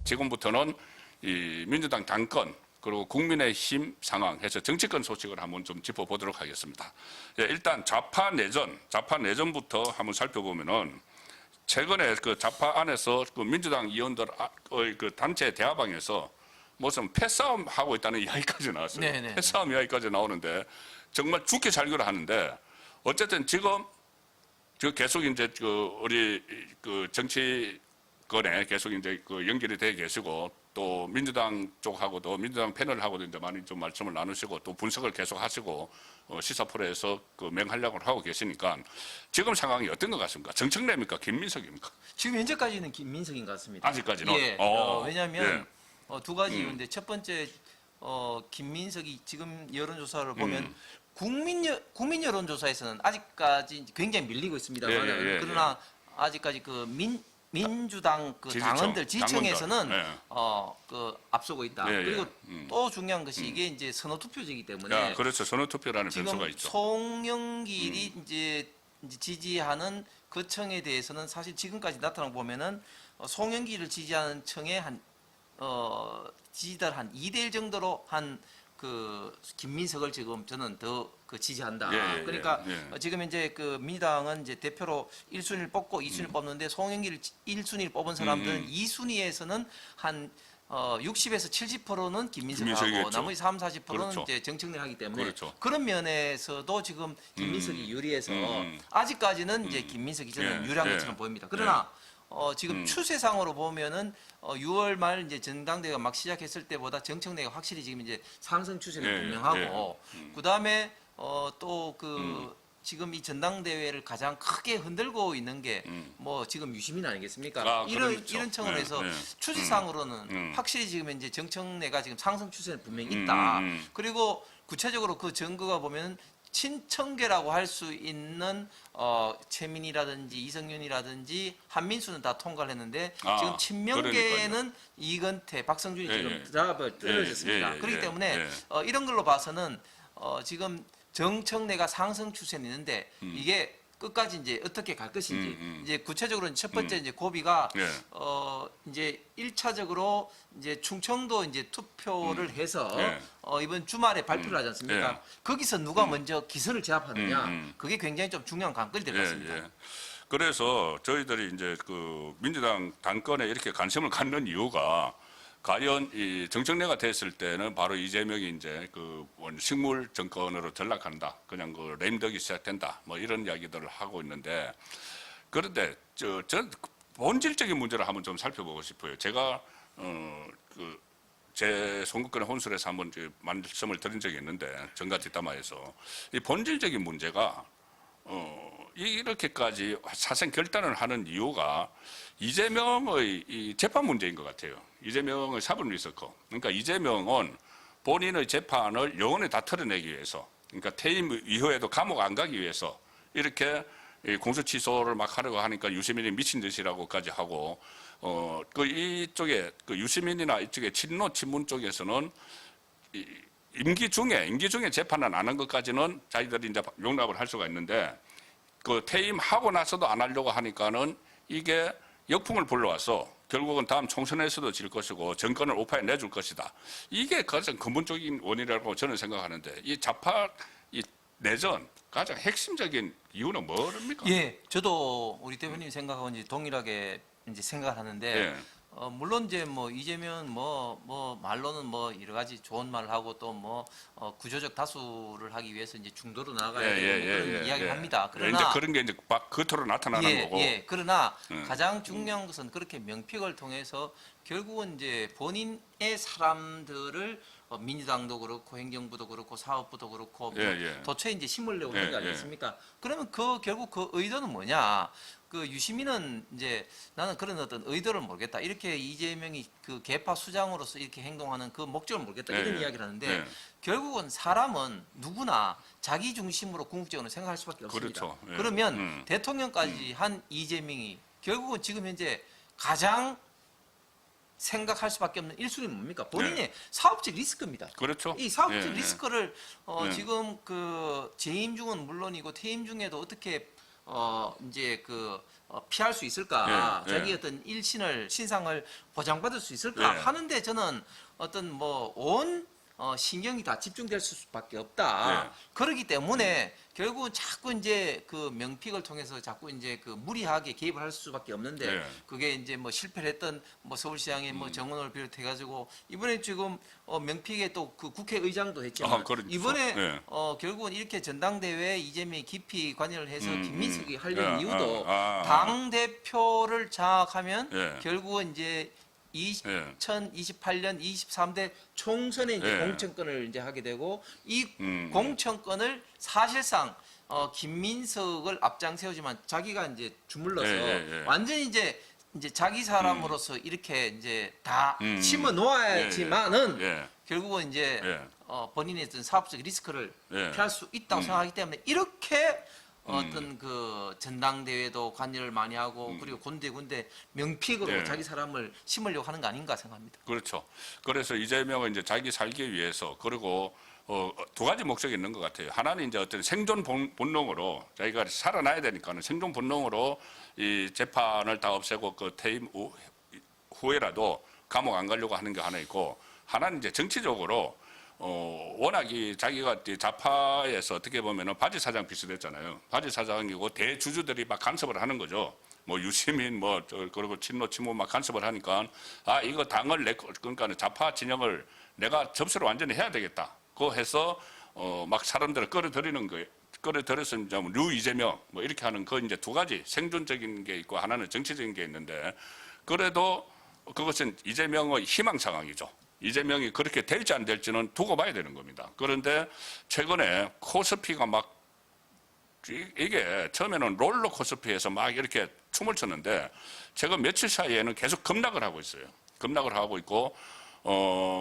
지금부터는 이 민주당 당권 그리고 국민의힘 상황 해서 정치권 소식을 한번 좀 짚어보도록 하겠습니다. 예, 일단 좌파 내전부터 한번 살펴보면은 최근에 그 좌파 안에서 그 민주당 의원들의 그 단체 대화방에서 무슨 패싸움 하고 있다는 이야기까지 나왔어요. 네네. 패싸움 이야기까지 나오는데 정말 죽게 살기로 하는데 어쨌든 지금 계속 이제 우리 정치권에 계속 이제 연결이 돼 계시고 또 민주당 쪽하고도 민주당 패널하고도 이제 많이 좀 말씀을 나누시고 또 분석을 계속 하시고 시사 프로에서 맹활약을 하고 계시니까 지금 상황이 어떤 것 같습니까? 정청래입니까? 김민석입니까? 지금 현재까지는 김민석인 것 같습니다. 아직까지는? 예. 왜냐하면 두 가지 이유인데 첫 번째 김민석이 지금 여론조사를 보면 국민 여론조사에서는 아직까지 굉장히 밀리고 있습니다. 그러나 아직까지 그 민주당 그 당원들 지지층에서는 그 앞서고 있다. 그리고 또 중요한 것이 이게 이제 선호 투표제이기 때문에 그렇죠. 선호 투표라는 변수가 지금 있죠. 송영길이 이제 지지하는 그 층에 대해서는 사실 지금까지 나타나 보면은 송영길을 지지하는 층의 지지들 한 2대1 정도로 한 그 김민석을 지금 저는 더 그 지지한다. 그러니까 지금 이제 그 민주당은 이제 대표로 1순위를 뽑고 2순위를 뽑는데 송영길을 1순위를 뽑은 사람들은 2순위에서는 한 60에서 70%는 김민석하고 나머지 3, 40%는 그렇죠. 이제 정청래 하기 때문에 그렇죠. 그런 면에서도 지금 김민석이 유리해서 아직까지는 이제 김민석이 저는 유리한 것처럼 보입니다. 그러나 지금 추세상으로 보면은 6월 말 이제 전당대회가 막 시작했을 때보다 정청래가 확실히 지금 이제 상승 추세는 분명하고 그다음에 또 지금 이 전당대회를 가장 크게 흔들고 있는 게 뭐 지금 유시민 아니겠습니까? 이런 차원에서 추세상으로는 확실히 지금 이제 정청래가 지금 상승 추세는 분명히 있다. 그리고 구체적으로 그 증거가 보면 친청계라고 할 수 있는 최민희라든지 이성윤이라든지 한민수는 다 통과를 했는데 지금 친명계는 이건태, 박성준이 지금 드랍을 떨어졌습니다. 그렇기 때문에 이런 걸로 봐서는 지금 정청래가 상승 추세는 있는데 이게 끝까지 이제 어떻게 갈 것인지 이제 구체적으로 첫 번째 이제 고비가 이제 1차적으로 이제 충청도 이제 투표를 해서 이번 주말에 발표를 하지 않습니까? 거기서 누가 먼저 기선을 제압하느냐 그게 굉장히 좀 중요한 관건이 될 것 같습니다. 그래서 저희들이 이제 그 민주당 당권에 이렇게 관심을 갖는 이유가 과연 이 정청래가 됐을 때는 바로 이재명이 이제 그 식물 정권으로 전락한다. 그냥 그 레임덕이 시작된다. 뭐 이런 이야기들을 하고 있는데 그런데 전 본질적인 문제를 한번 좀 살펴보고 싶어요. 제가 제 선거권의 혼술에서 한번 말씀을 드린 적이 있는데 정가 뒷담화에서 이 본질적인 문제가 이렇게까지 사생 결단을 하는 이유가 이재명의 이 재판 문제인 것 같아요. 이재명의 사법 리스크. 그러니까 이재명은 본인의 재판을 영원히 다 털어내기 위해서, 그러니까 퇴임 이후에도 감옥 안 가기 위해서 이렇게 공소 취소를 막 하려고 하니까 유시민이 미친 듯이라고까지 하고, 이쪽에 유시민이나 이쪽에 친문 쪽에서는 임기 중에 재판을 안 한 것까지는 자기들이 이제 용납을 할 수가 있는데 그 퇴임하고 나서도 안 하려고 하니까는 이게 역풍을 불러와서 결국은 다음 총선에서도 질 것이고 정권을 오파에 내줄 것이다. 이게 가장 근본적인 원인이라고 저는 생각하는데 이 좌파 이 내전 가장 핵심적인 이유는 뭐입니까? 예, 저도 우리 대표님 생각하고 이제 동일하게 이제 생각을 하는데 물론 이제 뭐 이재명 뭐 말로는 뭐 여러 가지 좋은 말을 하고 또 뭐 구조적 다수를 하기 위해서 이제 중도로 나가야 되는 그런 이야기를 합니다. 그러나 이제 그런 게 이제 막 겉으로 나타나는 거고. 그러나 가장 중요한 것은 그렇게 명픽을 통해서 결국은 이제 본인의 사람들을 민주당도 그렇고 행정부도 그렇고 사업부도 그렇고 도처에 이제 힘을 내고 있는 거 아니겠습니까? 그러면 결국 그 의도는 뭐냐? 그 유시민은 이제 나는 그런 어떤 의도를 모르겠다. 이렇게 이재명이 그 개파 수장으로서 이렇게 행동하는 그 목적을 모르겠다. 이런 이야기를 하는데 결국은 사람은 누구나 자기 중심으로 궁극적으로 생각할 수밖에 없습니다. 그렇죠. 그러면 대통령까지 한 이재명이 결국은 지금 현재 가장 생각할 수밖에 없는 1순위는 뭡니까? 본인의 사업적 리스크입니다. 그렇죠. 이 사업적 리스크를 지금 그 재임 중은 물론이고 퇴임 중에도 어떻게 이제 피할 수 있을까? 예, 자기 예. 어떤 신상을 보장받을 수 있을까? 예. 하는데 저는 어떤 온 신경이 다 집중될 수밖에 없다. 예. 그렇기 때문에 결국은 자꾸 이제 그 명픽을 통해서 자꾸 이제 무리하게 개입을 할 수밖에 없는데 예. 그게 이제 실패를 했던 정원을 비롯해가지고 이번에 지금 명픽에 또 그 국회의장도 했지만 그렇죠. 이번에 예. 결국은 이렇게 전당대회에 이제명이 깊이 관여를 해서 김민석이 예. 하려는 이유도 아. 당 대표를 장악하면 예. 결국은 이제 예. 2028년 23대 총선에 이제 예. 공천권을 이제 하게 되고 이 음. 공천권을 사실상 김민석을 앞장 세우지만 자기가 이제 주물러서 예. 완전히 이제 자기 사람으로서 이렇게 이제 다 심어 예. 놓아야지만은 예. 결국은 이제 예. 본인의 어떤 사업적 리스크를 예. 피할 수 있다고 생각하기 때문에 이렇게 어떤 전당대회도 관여를 많이 하고 그리고 군데 명픽으로 예. 자기 사람을 심으려고 하는 거 아닌가 생각합니다. 그렇죠. 그래서 이재명은 이제 자기 살기 위해서 그리고 두 가지 목적이 있는 것 같아요. 하나는 이제 어떤 생존 본능으로 자기가 살아나야 되니까는 생존 본능으로 이 재판을 다 없애고 퇴임 후에라도 감옥 안 가려고 하는 게 하나 있고 하나는 이제 정치적으로 워낙 자기가 좌파에서 어떻게 보면은 바지 사장 비슷했잖아요. 바지 사장이고 대주주들이 막 간섭을 하는 거죠. 유시민 그리고 친노 친모 막 간섭을 하니까 이거 당을 그러니까 좌파 진영을 내가 접수를 완전히 해야 되겠다. 그거 해서 막 사람들을 끌어들이는 거예요. 끌어들여서 이제 류 이재명 이렇게 하는 그 이제 두 가지 생존적인 게 있고 하나는 정치적인 게 있는데 그래도 그것은 이재명의 희망 상황이죠. 이재명이 그렇게 될지 안 될지는 두고 봐야 되는 겁니다. 그런데 최근에 코스피가 막 이게 처음에는 롤러 코스피에서 막 이렇게 춤을 췄는데 최근 며칠 사이에는 계속 급락을 하고 있어요. 급락을 하고 있고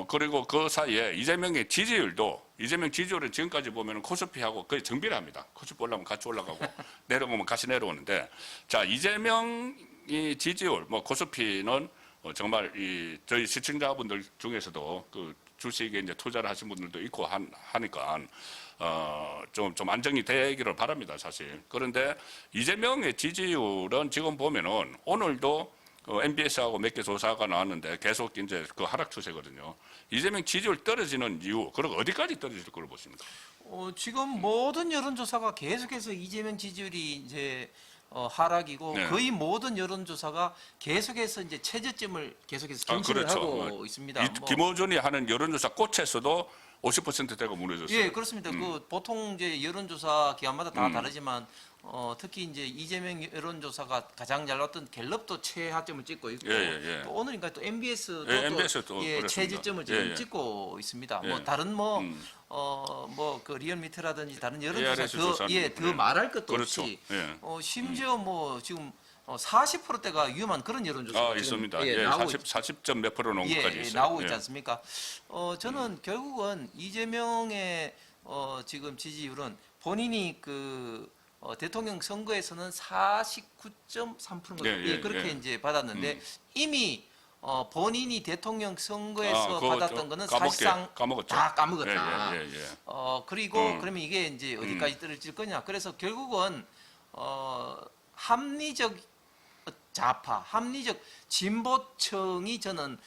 그리고 그 사이에 이재명 지지율은 지금까지 보면 코스피하고 거의 정비를 합니다. 코스피 올라가면 같이 올라가고 내려오면 같이 내려오는데 자 이재명이 지지율 코스피는 정말 저희 시청자분들 중에서도 그 주식에 이제 투자를 하신 분들도 있고 하니까 좀 안정이 되기를 바랍니다, 사실. 그런데 이재명의 지지율은 지금 보면은 오늘도 MBS하고 몇 개 조사가 나왔는데 계속 이제 그 하락 추세거든요. 이재명 지지율 떨어지는 이유, 그리고 어디까지 떨어질 걸로 보십니까? 지금 모든 여론조사가 계속해서 이재명 지지율이 이제 하락이고 네. 거의 모든 여론조사가 계속해서 이제 최저점을 계속해서 경신을 그렇죠. 하고 있습니다. 김어준이 하는 여론조사 꽃에서도 50%대가 무너졌어요. 예, 그렇습니다. 보통 이제 여론조사 기관마다 다 다르지만 특히 이제 이재명 여론조사가 가장 잘 나왔던 갤럽도 최하점을 찍고 있고 예. 또 오늘인가 또 MBS도 예, MBS도 그렇습니다. 최저점을 지금 예. 찍고 있습니다. 예. 다른 그 리얼미터라든지 다른 ARS 여론조사 조사는 더 말할 것도 그렇죠. 없이 예. 심지어 지금 40%대가 위험한 그런 여론조사가 지금 있습니다. 나오고 40점 몇 프로 놓은 것까지 있어요. 나오고 있지 않습니까? 저는 결국은 이재명의 지금 지지율은 본인이 대통령 선거에서는 49.3%인가 그렇게 이제 받았는데 이미 본인이 대통령 선거에서 받았던 거는 사실상 까먹었죠. 다 까먹었다. 그리고 음. 그러면 이게 이제 어디까지 떨어질 거냐? 그래서 결국은 합리적 좌파, 합리적 진보층이 저는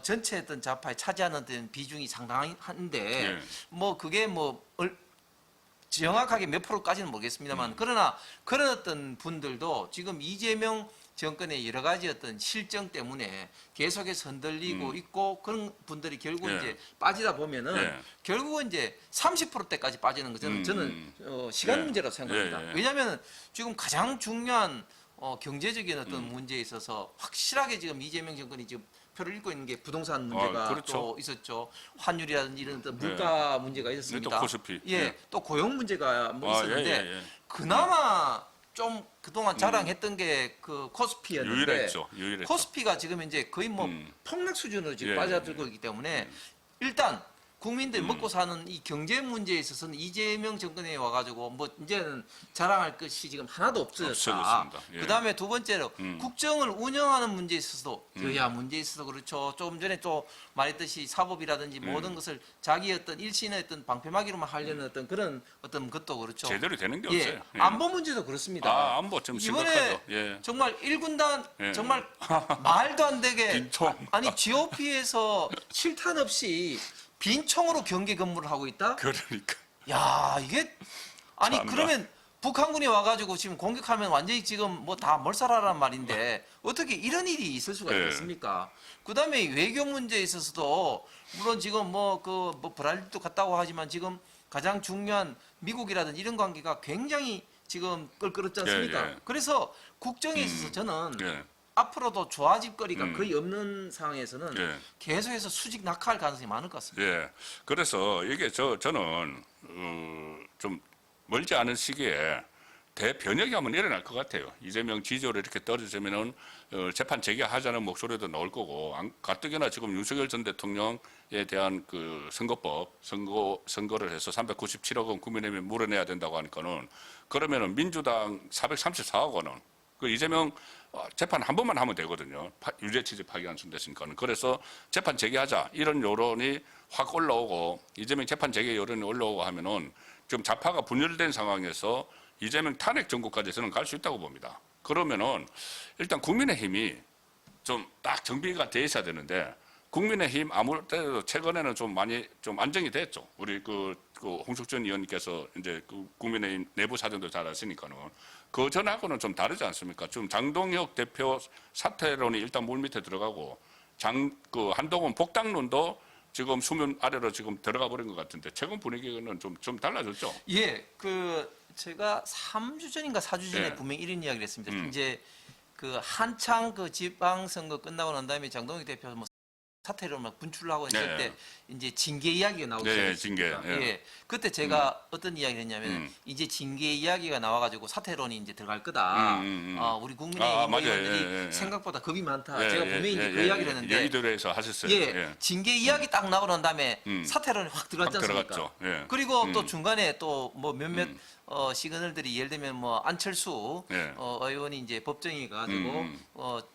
전체 어떤 좌파에 차지하는 어떤 비중이 상당한데 그게 정확하게 몇 프로까지는 모르겠습니다만 그러나 그런 어떤 분들도 지금 이재명 정권의 여러 가지 어떤 실정 때문에 계속해서 흔들리고 있고 그런 분들이 결국 이제 빠지다 보면은 결국은 이제 30%대까지 빠지는 것은 저는 시간 문제라고 생각합니다. 왜냐하면 지금 가장 중요한 경제적인 어떤 문제에 있어서 확실하게 지금 이재명 정권이 지금 표를 읽고 있는 게 부동산 문제가 그렇죠. 또 있었죠. 환율이라든지 이런 어떤 물가 문제가 있었습니다. 또 코스피. 또 고용 문제가 있었는데 그나마 좀 그동안 자랑했던 게 그 코스피였는데 유일했죠. 코스피가 지금 이제 거의 폭락 수준으로 지금 예, 빠져들고 있기 때문에 일단 국민들이 먹고 사는 이 경제 문제에 있어서는 이재명 정권에 와가지고 뭐 이제는 자랑할 것이 지금 하나도 없어졌다. 없어졌습니다. 예. 그다음에 두 번째로 국정을 운영하는 문제에 있어서도 여야 문제에 있어서 그렇죠. 조금 전에 또 말했듯이 사법이라든지 모든 것을 자기 어떤 일신의 어떤 방패막이로만 하려는 어떤 그런 어떤 것도 그렇죠. 제대로 되는 게 예, 없어요. 예. 안보 문제도 그렇습니다. 아, 안보 좀 이번에 심각하죠. 예. 정말 1군단 예. 정말 말도 안 되게 빈총. 아니 GOP에서 실탄 없이 빈총으로 경계 근무를 하고 있다? 그러니까. 야 이게 아니 참나. 그러면 북한군이 와가지고 지금 공격하면 완전히 지금 뭐 다 몰살하란 말인데 어떻게 이런 일이 있을 수가 예. 있겠습니까? 그다음에 외교 문제에 있어서도 물론 지금 뭐 브라질도 갔다고 하지만 지금 가장 중요한 미국이라든지 이런 관계가 굉장히 지금 끌끌었지 않습니까? 예. 그래서 국정에 있어서 저는 예. 앞으로도 좋아질 거리가 거의 없는 상황에서는 예. 계속해서 수직 낙하할 가능성이 많을 것 같습니다. 예. 그래서 이게 저는 좀 멀지 않은 시기에 대변혁이 한번 일어날 것 같아요. 이재명 지지율이 이렇게 떨어지면은 재판 재개하자는 목소리도 나올 거고, 가뜩이나 지금 윤석열 전 대통령에 대한 그 선거를 해서 397억 원 국민의힘에 물어내야 된다고 하니까는 그러면은 민주당 434억 원은 그 이재명 재판 한 번만 하면 되거든요. 유죄 취지 파기환송 됐으니까는. 그래서 재판 재개하자 이런 여론이 확 올라오고 이재명 재판 재개 여론이 올라오고 하면은 지금 좌파가 분열된 상황에서 이재명 탄핵 정국까지 저는 갈 수 있다고 봅니다. 그러면은 일단 국민의힘이 좀 딱 정비가 돼 있어야 되는데 국민의힘 아무래도 최근에는 좀 많이 좀 안정이 됐죠. 우리 그 홍석천 의원님께서 이제 그 국민의힘 내부 사정도 잘 아시니까는 그 전하고는 좀 다르지 않습니까? 지금 장동혁 대표 사퇴론이 일단 물 밑에 들어가고 한동훈 복당론도 지금 수면 아래로 지금 들어가 버린 것 같은데 최근 분위기는 좀 달라졌죠. 예, 제가 3주 전인가 4주 전에 예. 분명히 이런 이야기를 했습니다. 이제 한창 지방선거 끝나고 난 다음에 장동혁 대표 뭐 사퇴를 막 분출하고 했을 예. 때 이제 징계 이야기가 나오기 예, 시작했습니다. 징계, 예. 그때 제가 어떤 이야기를 했냐면 이제 징계 이야기가 나와가지고 사퇴론이 이제 들어갈 거다. 우리 국민의힘 맞아요. 의원들이 예. 생각보다 겁이 많다. 예, 제가 예, 분명히 이제 예, 그 이야기를 했는데 여의도에서 하셨어요. 예, 징계 이야기 딱 나오고 난 다음에 사퇴론이 확 들어갔지 확 않습니까? 들어갔죠. 예. 그리고 또 중간에 또 뭐 몇몇 시그널들이 예를 들면 뭐 안철수 예. 의원이 이제 법정에 가지고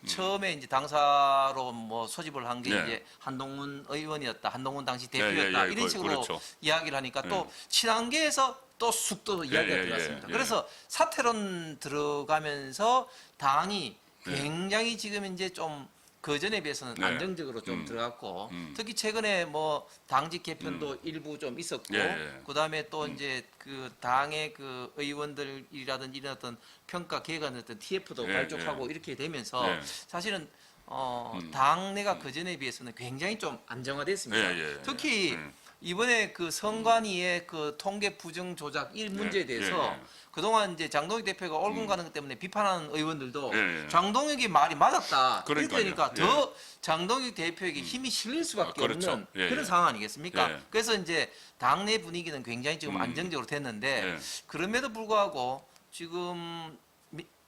처음에 이제 당사로 뭐 소집을 한 게 예. 이제 한동훈 의원이었다. 한동훈 당시 대표였다. 예. 이런 식으로 그렇죠. 이야기를 하니까 또 친한계에서 또 쑥도 이야기가 예. 들어갔습니다. 예. 그래서 사퇴론 들어가면서 당이 굉장히 지금 이제 좀 그전에 비해서는 네. 안정적으로 좀 들어갔고 특히 최근에 뭐 당직 개편도 일부 좀 있었고 예. 그다음에 또 이제 그 당의 그 의원들이라든지 이런 어떤 평가 개혁안 어떤 TF도 예. 발족하고 이렇게 되면서 예. 사실은 당내가 그전에 비해서는 굉장히 좀 안정화됐습니다. 예. 특히 이번에 그 선관위의 그 통계 부정 조작 이 문제에 대해서 그동안 이제 장동혁 대표가 옳고 가는 것 때문에 비판하는 의원들도 예. 장동혁이 말이 맞았다. 이렇게 그러니까요. 되니까 더 장동혁 대표에게 힘이 실릴 수밖에 그렇죠. 없는 예. 그런 상황 아니겠습니까? 예. 그래서 이제 당내 분위기는 굉장히 지금 안정적으로 됐는데 예. 그럼에도 불구하고 지금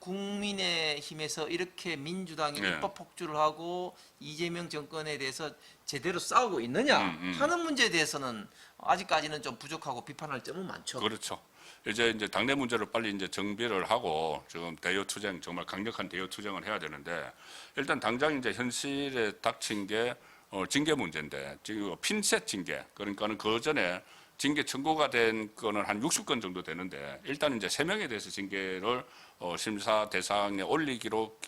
국민의힘에서 이렇게 민주당이 예. 입법 폭주를 하고 이재명 정권에 대해서 제대로 싸우고 있느냐 하는 문제에 대해서는 아직까지는 좀 부족하고 비판할 점은 많죠. 그렇죠. 이제 당내 문제를 빨리 이제 정비를 하고 지금 대여 투쟁 정말 강력한 대여 투쟁을 해야 되는데 일단 당장 이제 현실에 닥친 게 징계 문제인데 지금 핀셋 징계 그러니까는 그 전에 징계 청구가 된 거는 한 60건 정도 되는데 일단 이제 3명에 대해서 징계를 심사 대상에 올리기로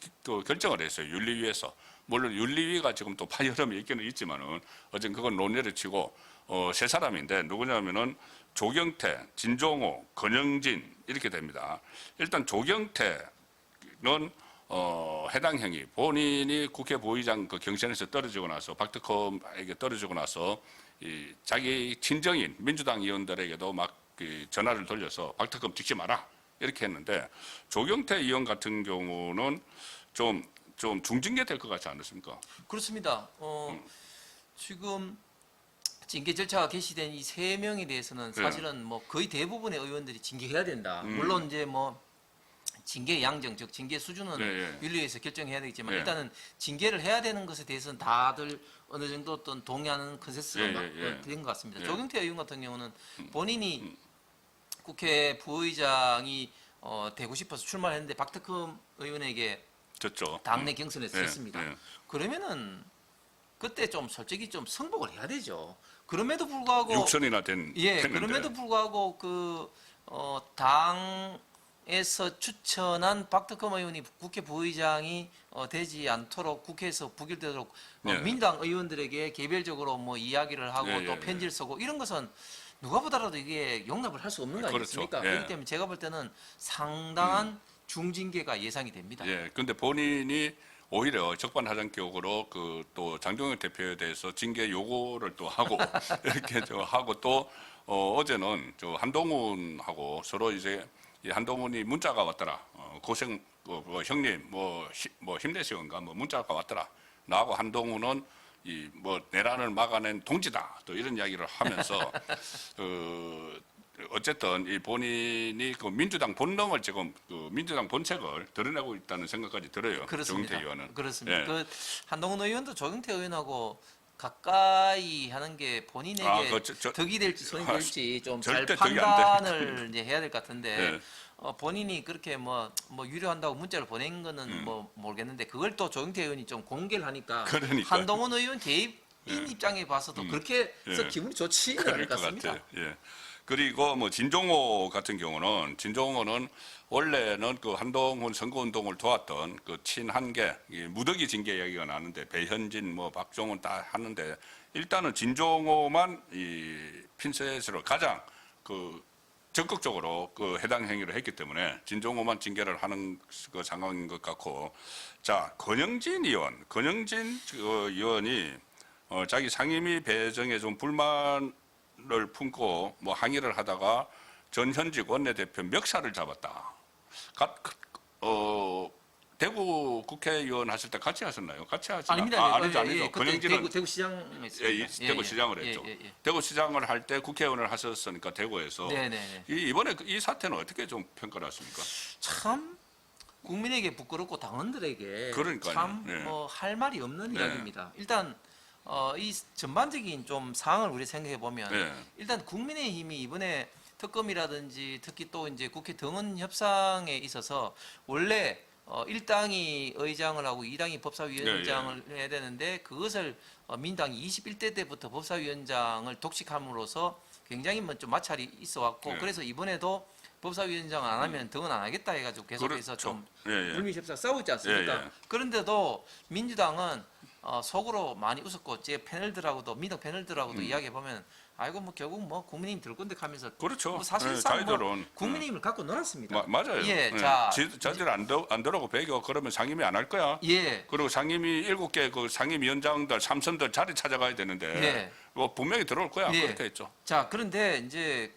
결정을 했어요. 윤리위에서. 물론 윤리위가 지금 또 파열음이 있기는 있지만은 어쨌든 그건 논의를 치고 3사람인데 누구냐면은 조경태, 진종호, 권영진 이렇게 됩니다. 일단 조경태는 해당 행위 본인이 국회 부의장 그 경선에서 떨어지고 나서 박특검에게 떨어지고 나서 자기 친정인 민주당 의원들에게도 막 전화를 돌려서 박특검 찍지 마라 이렇게 했는데 조경태 의원 같은 경우는 좀 중징계 될 것 같지 않습니까? 그렇습니다. 지금 징계 절차가 개시된 이 3명에 대해서는 사실은 뭐 거의 대부분의 의원들이 징계해야 된다. 물론 이제 뭐 징계 양정, 즉 징계 수준은 예, 예. 윤리위에서 결정해야 되겠지만 예. 일단은 징계를 해야 되는 것에 대해서는 다들 어느 정도 어떤 동의하는 컨센서스가 된 것 같습니다. 예. 조경태 의원 같은 경우는 본인이 국회 부의장이 되고 싶어서 출마를 했는데 박특흠 의원에게 졌죠. 당내 경선에서 예, 졌습니다. 예. 그러면은 그때 좀 솔직히 좀 승복을 해야 되죠. 그럼에도 불구하고 6선이나 된 예, 했는데. 그럼에도 불구하고 그 당에서 추천한 박특흠 의원이 국회 부의장이 되지 않도록 국회에서 부결되도록 예. 민당 의원들에게 개별적으로 뭐 이야기를 하고 예, 또 예, 편지를 쓰고 이런 것은 누가 보더라도 이게 용납을 할 수 없는 거 그렇죠. 아니겠습니까? 예. 그렇기 때문에 제가 볼 때는 상당한 중징계가 예상이 됩니다. 예. 근데 본인이 오히려 적반하장격으로 그 또 장동혁 대표에 대해서 징계 요구를 또 하고 이렇게 저 하고 또 어제는 저 한동훈하고 서로 이제 이 한동훈이 문자가 왔더라. 고생 뭐 형님 뭐 힘내시건가 뭐 문자가 왔더라. 나하고 한동훈은 이 뭐 내란을 막아낸 동지다. 또 이런 이야기를 하면서 어쨌든 이 본인이 그 민주당 본능을 지금 그 민주당 본색을 드러내고 있다는 생각까지 들어요. 그렇습니다. 조경태 의원은. 그렇습니다. 예. 그 한동훈 의원도 조경태 의원하고 가까이 하는 게 본인에게 덕이 될지 손이 될지 좀 잘 절대 덕이 안 판단을 이제 해야 될 것 같은데 예. 본인이 그렇게 뭐 유료한다고 문자를 보낸 거는 뭐 모르겠는데 그걸 또 조경태 의원이 좀 공개를 하니까 그러니까요. 한동훈 의원 개입인 입장에 봐서도 그렇게 해서 예. 기분이 좋지는 그럴 않을 것 것 같습니다. 같아요. 예. 그리고 뭐 진종호 같은 경우는 진종호는 원래는 그 한동훈 선거운동을 도왔던 그 친한계 무더기 징계 이야기가 나는데 배현진 뭐 박종훈 다 하는데 일단은 진종호만 이 핀셋으로 가장 그 적극적으로 그 해당 행위를 했기 때문에 진종호만 징계를 하는 그 상황인 것 같고 자 권영진 의원이 자기 상임위 배정에 좀 불만을 품고 뭐 항의를 하다가 전현직 원내대표 멱살을 잡았다. 대구 국회의원 하실 때 같이 하셨나요? 같이 하시나? 아닙니다. 아니죠. 그때 권영진은 대구시장 했습니다. 대구 시장을 했죠. 대구 시장을 할 때 국회의원을 하셨으니까 대구에서 네네네. 이번에 이 사태는 어떻게 좀 평가를 하십니까? 참 국민에게 부끄럽고 당원들에게 그러니까요. 참 네. 뭐 할 말이 없는 네. 이야기입니다. 일단 이 전반적인 좀 상황을 우리 생각해 보면 네. 일단 국민의힘이 이번에 특검이라든지 특히 또 이제 국회 등원 협상에 있어서 원래 1당이 의장을 하고 2당이 법사위원장을 해야 되는데 그것을 민당이 21대 때부터 법사위원장을 독식함으로써 굉장히 좀 마찰이 있어 왔고 네. 그래서 이번에도 법사위원장 안 하면 등원 안 하겠다 해가지고 계속해서 그렇죠. 좀 예, 예. 물밑협상 싸우고 있지 않습니까? 예, 예. 그런데도 민주당은 속으로 많이 웃었고 제 패널들하고도 민당 패널들하고도 이야기해 보면 아이고 뭐 결국 뭐 국민의힘 들 건데 하면서 그렇죠. 뭐 사실상 뭐 자기들은 국민의힘을 갖고 놀았습니다. 맞아요. 예, 예. 자, 자들 안 들어오고 배겨 그러면 상임위 안 할 거야. 예, 그리고 상임위 7개 그 상임위원장들 3선들 자리 찾아가야 되는데 예. 뭐 분명히 들어올 거야. 예. 그렇게 했죠. 자, 그런데 이제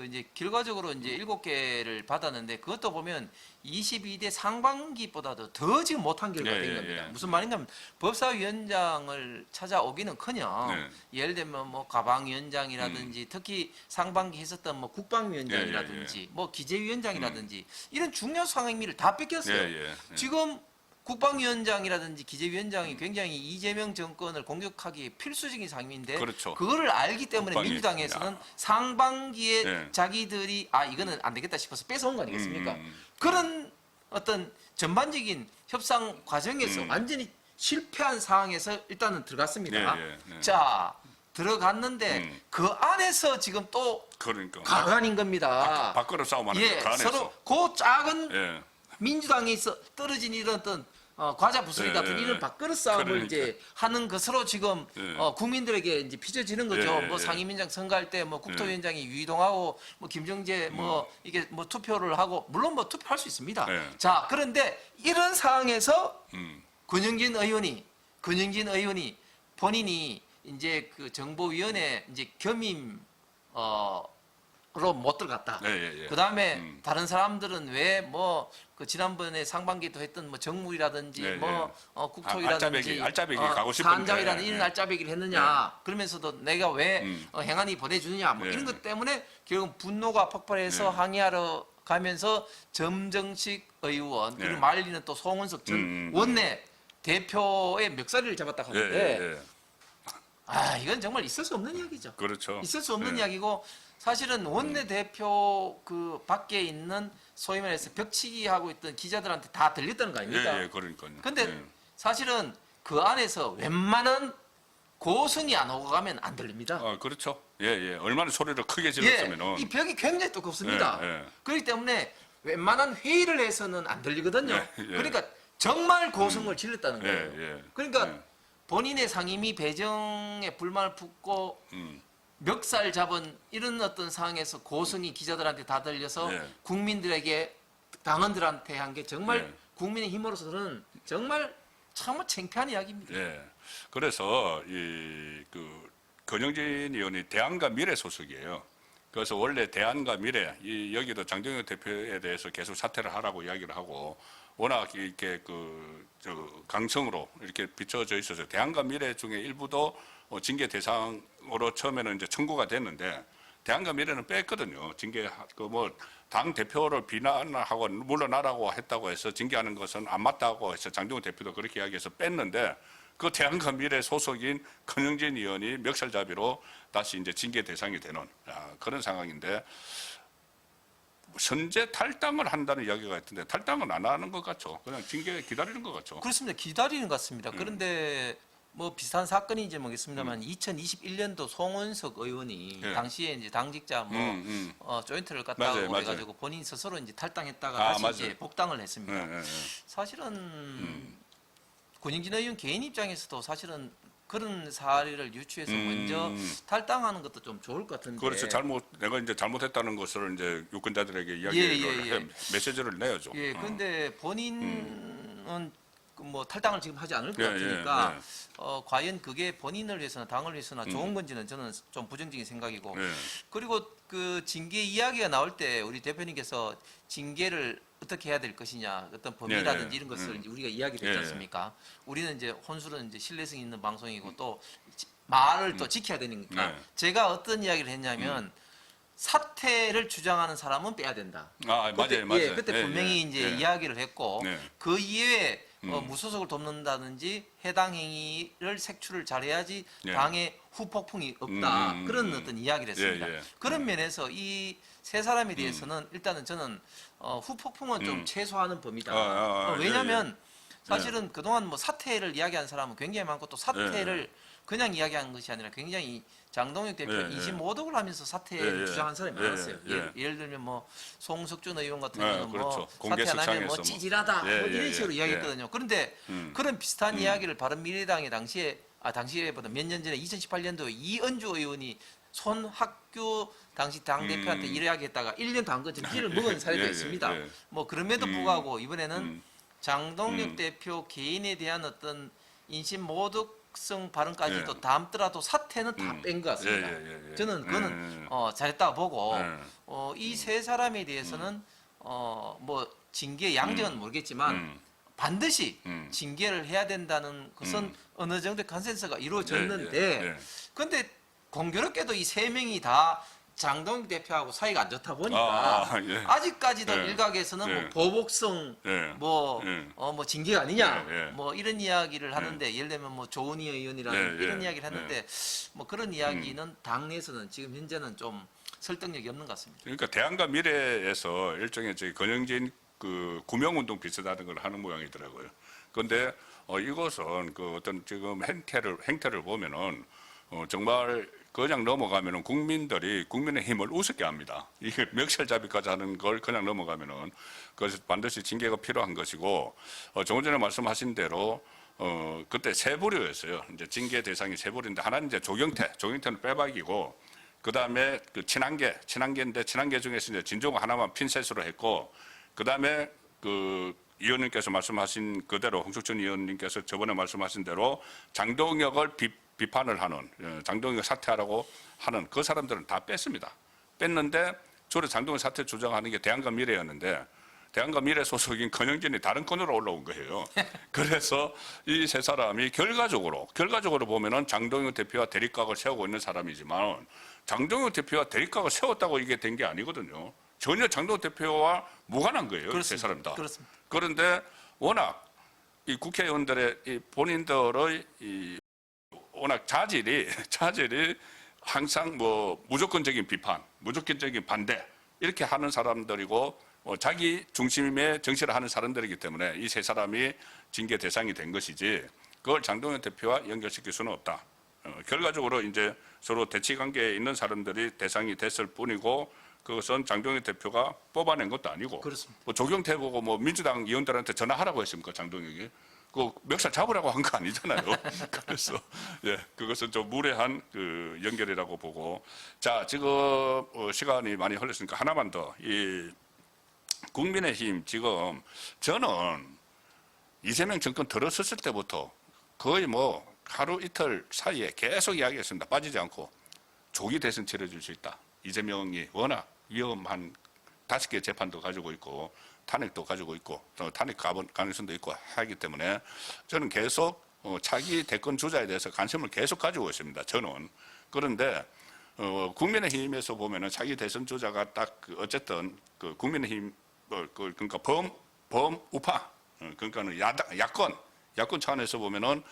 이제 결과적으로 이제 7개를 받았는데 그것도 보면 22대 상반기보다도 더 지금 못한 결과가 된 겁니다. 무슨 말인가 하면 법사위원장을 찾아오기는커녕 예를 들면 뭐 가방위원장이라든지 특히 상반기 했었던 뭐 국방위원장이라든지 뭐 기재위원장이라든지 이런 중요한 상임위를 다 뺏겼어요. 지금 국방위원장이라든지 기재위원장이 굉장히 이재명 정권을 공격하기 필수적인 상임인데 그렇죠. 그거를 알기 때문에 국방위. 민주당에서는 상반기에 네. 자기들이 이거는 안 되겠다 싶어서 뺏어온 거 아니겠습니까? 음. 그런 어떤 전반적인 협상 과정에서 완전히 실패한 상황에서 일단은 들어갔습니다. 네. 자, 들어갔는데 그 안에서 지금 또 그러니까 가관인 겁니다. 밖으로 싸움하는 예, 그 안에서. 서로 그 작은 예. 민주당에서 떨어진 이런 어떤 과자 부스리 같은 이런 밥그릇 싸움을 그러니까. 이제 하는 것으로 지금 국민들에게 이제 빚어지는 거죠. 예, 뭐 예. 상임위원장 선거할 때 뭐 국토위원장이 유이동하고 뭐 김정재 뭐 이게 뭐 투표를 하고 물론 뭐 투표할 수 있습니다. 예. 자, 그런데 이런 상황에서 음. 권영진 의원이 본인이 이제 그 정보위원회 이제 겸임 로 못 들어갔다. 예. 그다음에 다른 사람들은 왜 뭐 그 지난번에 상반기도 했던 뭐 정무이라든지 예, 뭐 국토이라든지 알짜배기 가고 싶은데. 산자위라든지 이런 예. 알짜배기를 했느냐. 그러면서도 내가 왜 행안위 보내주느냐. 뭐 예. 이런 것 때문에 결국 분노가 폭발해서 항의하러 가면서 점정식 의원 그리고 예. 말리는 또 송원석 전 원내 대표의 멱살을 잡았다 예, 하는데 예, 예. 아 이건 정말 있을 수 없는 이야기죠. 그렇죠. 있을 수 없는 예. 이야기고 사실은 원내 대표 그 밖에 있는 소위 말해서 벽치기 하고 있던 기자들한테 다 들렸다는 거 아닙니까? 예, 예, 그러니까요. 근데 예. 사실은 그 안에서 웬만한 고성이 안 오고 가면 안 들립니다. 아, 그렇죠. 예, 예. 얼마나 소리를 크게 질렀으면은. 예, 이 벽이 굉장히 두껍습니다. 예, 예. 그렇기 때문에 웬만한 회의를 해서는 안 들리거든요. 예, 예. 그러니까 정말 고성을 질렀다는 예, 거예요. 예. 그러니까 예. 본인의 상임위 배정에 불만을 품고 멱살 잡은 이런 어떤 상황에서 고성이 기자들한테 다 들려서 예. 국민들에게 당원들한테 한 게 정말 예. 국민의 힘으로서는 정말 참 창피한 이야기입니다. 예. 그래서 그 권영진 의원이 대안과 미래 소속이에요. 그래서 원래 대안과 미래 여기도 장동혁 대표에 대해서 계속 사퇴를 하라고 이야기를 하고 워낙 이렇게 강성으로 이렇게 비춰져 있어서 대안과 미래 중에 일부도 징계 대상으로 처음에는 이제 청구가 됐는데 대안과 미래는 뺐거든요. 징계 당 대표를 비난하고 물러나라고 했다고 해서 징계하는 것은 안 맞다고 해서 장동훈 대표도 그렇게 이야기해서 뺐는데 그 대안과 미래 소속인 권영진 의원이 멱살잡이로 다시 이제 징계 대상이 되는 그런 상황인데 선제 탈당을 한다는 이야기가 있던데 탈당은 안 하는 것 같죠. 그냥 징계 기다리는 것 같죠. 그렇습니다. 기다리는 것 같습니다. 그런데 뭐 비슷한 사건인지 모르겠습니다만 2021년도 송원석 의원이 예. 당시에 이제 당직자 조인트를 맞아요, 갔다고 맞아요. 해가지고 본인 스스로 이제 탈당했다가 아, 다시 맞아요. 이제 복당을 했습니다. 예, 예, 예. 사실은 권영진 의원 개인 입장에서도 사실은 그런 사례를 유추해서 먼저 탈당하는 것도 좀 좋을 것 같은데. 그렇죠. 내가 이제 잘못했다는 것을 이제 유권자들에게 예, 이야기를 예. 해 메시지를 내야죠. 예, 근데 본인은 뭐 탈당을 지금 하지 않을 것 예, 같으니까 예, 과연 그게 본인을 위해서나 당을 위해서나 좋은 건지는 저는 좀 부정적인 생각이고 예. 그리고 그 징계 이야기가 나올 때 우리 대표님께서 징계를 어떻게 해야 될 것이냐 어떤 범위라든지 예, 예. 이런 것을 이제 우리가 이야기를 했지 예, 예. 않습니까? 우리는 이제 혼술은 이제 신뢰성 있는 방송이고 또 말을 또 지켜야 되니까 네. 제가 어떤 이야기를 했냐면 사퇴를 주장하는 사람은 빼야 된다. 아, 그때, 맞아요, 맞아요. 예, 그때 예, 분명히 예, 이제 예. 이야기를 했고 네. 그 이외에 무소속을 돕는다든지 해당 행위를 색출을 잘해야지 예. 당에 후폭풍이 없다 그런 어떤 이야기를 했습니다. 예, 예. 그런 면에서 이 세 사람에 대해서는 일단은 저는 후폭풍은 좀 최소화하는 범위다. 왜냐하면 사실은 그동안 뭐 사퇴를 이야기한 사람은 굉장히 많고 또 사퇴를 그냥 이야기한 것이 아니라 굉장히 장동혁 대표 예, 예. 인신모독을 하면서 사퇴를 예, 예. 주장한 사람이 예, 많았어요. 예. 예를 들면 뭐 송석준 의원 같은 예, 경우는 그렇죠. 뭐 공개 사퇴 안 하면 뭐 석상에서 뭐. 찌질하다 예, 뭐 이런 예, 식으로 예. 이야기했거든요. 그런데 그런 비슷한 이야기를 바른미래당이 당시에보다 몇 년 전에 2018년도에 이은주 의원이 손학규 당시 당 대표한테 이야기했다가 1년 당근처럼 피를 먹은 사례도 예, 예, 있습니다. 예. 뭐 그럼에도 불구하고 이번에는 장동혁 음. 대표 개인에 대한 어떤 인신모독성 발언까지도 예. 담더라도 사퇴는 다 뺀 것 같습니다. 예. 저는 그거는 잘했다고 보고 예. 이 세 사람에 대해서는 뭐 징계 양정은 모르겠지만 반드시 징계를 해야 된다는 것은 어느 정도의 컨센서스가 이루어졌는데 예, 예. 근데 공교롭게도 이 세 명이 다 장동혁 대표하고 사이가 안 좋다 보니까 예. 아직까지도 예. 일각에서는 예. 뭐 보복성 예. 뭐 징계가 아니냐 예, 예. 뭐 이런 이야기를 하는데 예를 들면 뭐 조은희 의원이라는 예, 이런 예. 이야기를 하는데 뭐 그런 이야기는 당내에서는 지금 현재는 좀 설득력이 없는 것 같습니다. 그러니까 대안과 미래에서 일종의 저희 권영진 그 구명운동 비슷하다는 걸 하는 모양이더라고요. 그런데 이것은 그 어떤 지금 행태를 보면은 정말 그냥 넘어가면은 국민의 힘을 우습게 합니다. 이게 멱살잡이까지 하는 걸 그냥 넘어가면은 그래서 반드시 징계가 필요한 것이고 조금 전에 말씀하신 대로 그때 세 부류였어요. 이제 징계 대상이 세 부류인데 하나는 이제 조경태는 빼박이고 그 다음에 그 친한계인데 친한계 중에서 이제 진종호 하나만 핀셋으로 했고 그 다음에 그 의원님께서 말씀하신 그대로 홍석천 의원님께서 저번에 말씀하신 대로 장동혁을 비판을 하는 장동혁 사퇴하라고 하는 그 사람들은 다 뺐습니다. 뺐는데 주로 장동혁 사퇴 주장하는 게 대안과 미래였는데 대안과 미래 소속인 권영진이 다른 건으로 올라온 거예요. 그래서 이 세 사람이 결과적으로 보면은 장동혁 대표와 대립각을 세우고 있는 사람이지만 장동혁 대표와 대립각을 세웠다고 이게 된 게 아니거든요. 전혀 장동혁 대표와 무관한 거예요. 세 그렇습니다. 사람 다. 그렇습니다. 그런데 워낙 이 국회의원들의 이 본인들의 이 워낙 자질이 항상 뭐 무조건적인 비판, 무조건적인 반대 이렇게 하는 사람들이고 자기 중심의 정치를 하는 사람들이기 때문에 이 세 사람이 징계 대상이 된 것이지 그걸 장동혁 대표와 연결시킬 수는 없다. 결과적으로 이제 서로 대치 관계에 있는 사람들이 대상이 됐을 뿐이고 그것은 장동혁 대표가 뽑아낸 것도 아니고 그렇습니다. 뭐 조경태 보고 뭐 민주당 의원들한테 전화하라고 했습니까 장동혁이? 그 멱살 잡으라고 한 거 아니잖아요. 그래서 예, 그것은 좀 무례한 그 연결이라고 보고 자 지금 시간이 많이 흘렀으니까 하나만 더 이 국민의힘 지금 저는 이재명 정권 들어섰을 때부터 거의 뭐 하루 이틀 사이에 계속 이야기했습니다. 빠지지 않고 조기 대선 치러줄 수 있다. 이재명이 워낙 위험한 5개 재판도 가지고 있고 탄핵도 가지고 있고 또 탄핵 가능성도 있고 하기 때문에 저는 계속 차기 대권 주자에 대해서 관심을 계속 가지고 있습니다. 저는 그런데 국민의힘에서 보면은 차기 대선 주자가 딱 어쨌든 그 국민의힘 그러니까 범우파 그러니까는 야권 차원에서 보면은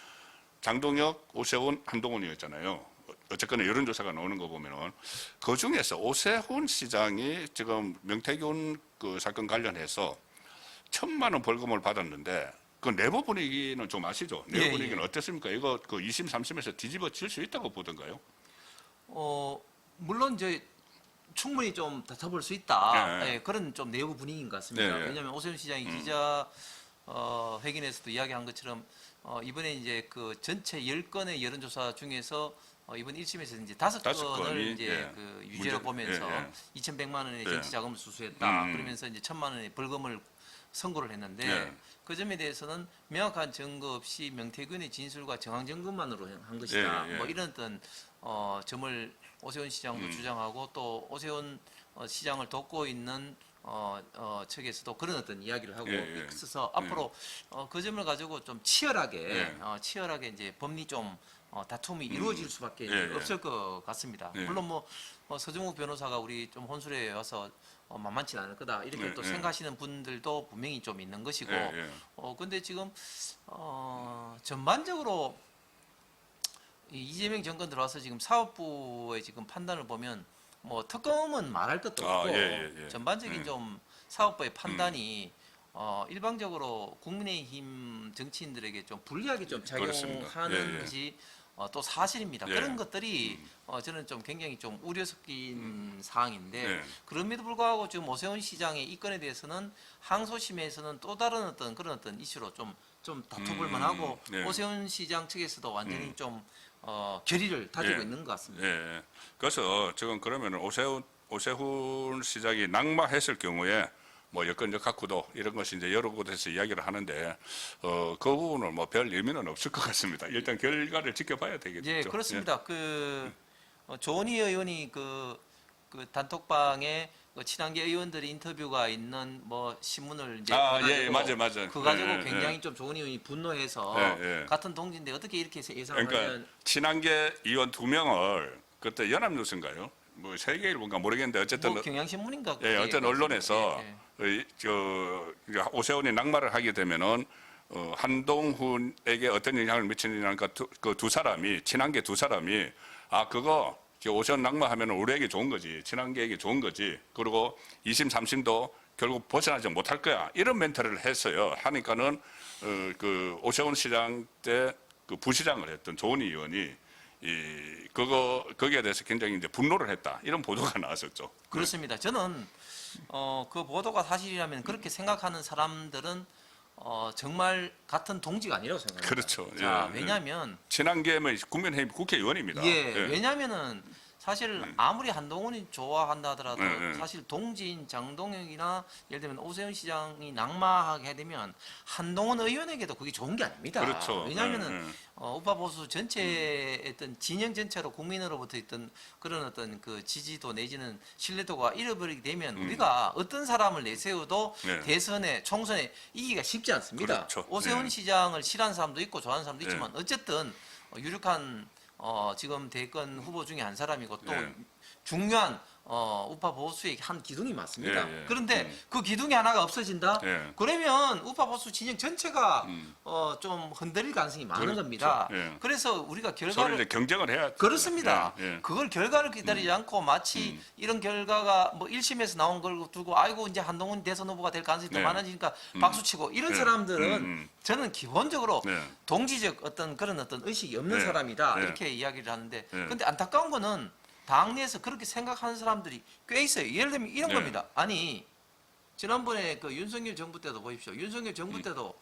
장동혁, 오세훈, 한동훈이었잖아요. 어쨌거나 여론조사가 나오는 거 보면은 그 중에서 오세훈 시장이 지금 명태균 그 사건 관련해서 1,000만 원 벌금을 받았는데 그 내부 분위기는 좀 아시죠? 내부 예, 분위기는 예. 어땠습니까? 이거 그 2심, 3심에서 뒤집어질 수 있다고 보던가요? 물론 이제 충분히 좀 다퉈볼 수 있다. 예. 예, 그런 좀 내부 분위기인 것 같습니다. 예, 예. 왜냐하면 오세훈 시장이 기자 회견에서도 이야기한 것처럼 이번에 이제 그 전체 10건의 여론조사 중에서 이번 1심에서 이제 5건을 건이, 이제 예. 그 유죄로 보면서 예, 예. 2,100만 원의 예. 정치 자금을 수수했다. 음. 그러면서 이제 1,000만 원의 벌금을 선고를 했는데 예. 그 점에 대해서는 명확한 증거 없이 명태균의 진술과 정황 증거만으로 한 것이다. 예, 예. 뭐 이런 어떤 점을 오세훈 시장도 주장하고 또 오세훈 시장을 돕고 있는 측에서도 그런 어떤 이야기를 하고 예, 예. 있어서 앞으로 그 점을 가지고 좀 치열하게 예. 치열하게 이제 법리 좀 다툼이 이루어질 수밖에 예, 예. 없을 것 같습니다. 예. 물론 뭐 서정욱 변호사가 우리 좀 혼술에 와서 만만치 않을 거다 이렇게 예, 또 예. 생각하시는 분들도 분명히 좀 있는 것이고 예, 예. 근데 지금 전반적으로 이 이재명 정권 들어와서 지금 사업부의 지금 판단을 보면 뭐 특검은 말할 것도 아, 없고 예, 예. 전반적인 예. 좀 사업부의 판단이 일방적으로 국민의힘 정치인들에게 좀 불리하게 좀 그렇습니다. 작용하는 예, 예. 것이 또 사실입니다. 예. 그런 것들이 저는 좀 굉장히 좀 우려 섞인 사항인데 예. 그럼에도 불구하고 지금 오세훈 시장의 이 건에 대해서는 항소심에서는 또 다른 어떤 그런 어떤 이슈로 좀 다투볼 만하고 예. 오세훈 시장 측에서도 완전히 좀 결의를 다지고 예. 있는 것 같습니다. 예. 그래서 지금 그러면 오세훈 시장이 낙마했을 경우에 뭐 여건 역학구도 이런 것이 이제 여러 곳에서 이야기를 하는데 그 부분은 뭐 별 의미는 없을 것 같습니다. 일단 결과를 지켜봐야 되겠죠. 예, 그렇습니다. 그 조은희 의원이 그 단톡방에 그 친한계 의원들의 인터뷰가 있는 뭐 신문을 이제 예, 맞아요. 그거 가지고 예, 예, 굉장히 좀 조은희 의원이 분노해서 예, 예. 같은 동지인데 어떻게 이렇게 예상을 그러니까 하면 친한계 의원 2명을 그때 연합뉴스인가요? 뭐 세계일보인가 모르겠는데 어쨌든 뭐 경향신문인가 예, 어떤 언론에서 예, 예. 오세훈이 낙마를 하게 되면은 한동훈에게 어떤 영향을 미치느냐니까 그 두 사람이 친한계 두 사람이 그거 오세훈 낙마하면 우리에게 좋은 거지 친한계에게 좋은 거지 그리고 2심 3심도 결국 벗어나지 못할 거야 이런 멘트를 했어요. 하니까는 그 오세훈 시장 때 그 부시장을 했던 조은희 의원이 거기에 대해서 굉장히 이제 분노를 했다 이런 보도가 나왔었죠. 그렇습니다. 저는 그 보도가 사실이라면 그렇게 생각하는 사람들은 정말 같은 동지가 아니라고 생각합니다. 그렇죠. 자, 예, 예. 왜냐하면 친한계면 국민의힘 국회의원입니다. 예, 왜냐하면은 사실 아무리 한동훈이 좋아한다 하더라도 예. 사실 동지인 장동혁이나 예를 들면 오세훈 시장이 낙마하게 되면 한동훈 의원에게도 그게 좋은 게 아닙니다. 그렇죠. 왜냐하면은 예. 우파 보수 전체의 어떤 진영 전체로 국민으로부터 있던 그런 어떤 그 지지도 내지는 신뢰도가 잃어버리게 되면 우리가 어떤 사람을 내세워도 예. 대선에 총선에 이기기가 쉽지 않습니다. 그렇죠. 오세훈 예. 시장을 싫어하는 사람도 있고 좋아하는 사람도 예. 있지만 어쨌든 유력한 지금 대권 후보 중에 한 사람이고 또 예. 중요한 우파 보수의 한 기둥이 맞습니다. 예, 예. 그런데 그 기둥이 하나가 없어진다? 예. 그러면 우파 보수 진영 전체가 좀 흔들릴 가능성이 많은 그렇죠. 겁니다. 예. 그래서 우리가 서로 결과를 이제 경쟁을 해야 그렇습니다. 예, 예. 그걸 결과를 기다리지 않고 마치 이런 결과가 뭐 1심에서 나온 걸 두고 아이고 이제 한동훈 대선 후보가 될 가능성이 더 네. 많아지니까 박수치고 이런 네. 사람들은 저는 기본적으로 네. 동지적 어떤 그런 어떤 의식이 없는 네. 사람이다 네. 이렇게 이야기를 하는데 네. 근데 안타까운 거는 당 내에서 그렇게 생각하는 사람들이 꽤 있어요. 예를 들면 이런 네. 겁니다. 아니 지난번에 그 윤석열 정부 때도 보십시오. 윤석열 정부 때도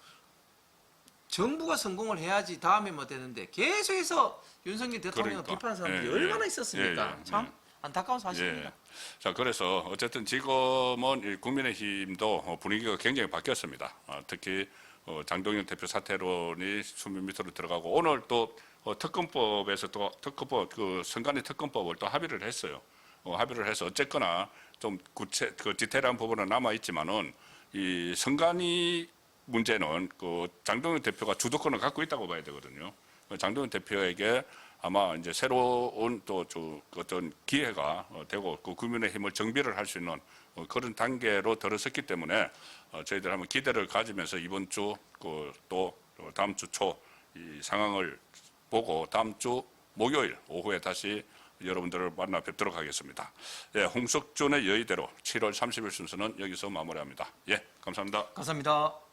정부가 성공을 해야지 다음에 뭐 되는데 계속해서 윤석열 대통령을 그러니까. 비판하는 사람들이 예, 얼마나 예. 있었습니까? 예, 예. 참 안타까운 사실입니다. 예. 자, 그래서 어쨌든 지금은 이 국민의힘도 분위기가 굉장히 바뀌었습니다. 특히 장동영 대표 사퇴론이 수면 밑으로 들어가고 오늘 또 특검법에서 또 특검법 그 선관위 특검법을 또 합의를 했어요. 합의를 해서 어쨌거나 좀 디테일한 부분은 남아 있지만은 이 선관위 문제는 그 장동영 대표가 주도권을 갖고 있다고 봐야 되거든요. 장동영 대표에게 아마 이제 새로운 또 어떤 기회가 되고 그 국민의힘을 정비를 할 수 있는 그런 단계로 들어섰기 때문에 저희들 한번 기대를 가지면서 이번 주 또 다음 주 초 이 상황을 보고 다음 주 목요일 오후에 다시 여러분들을 만나 뵙도록 하겠습니다. 예, 홍석준의 여의대로 7월 30일 순서는 여기서 마무리합니다. 예, 감사합니다. 감사합니다.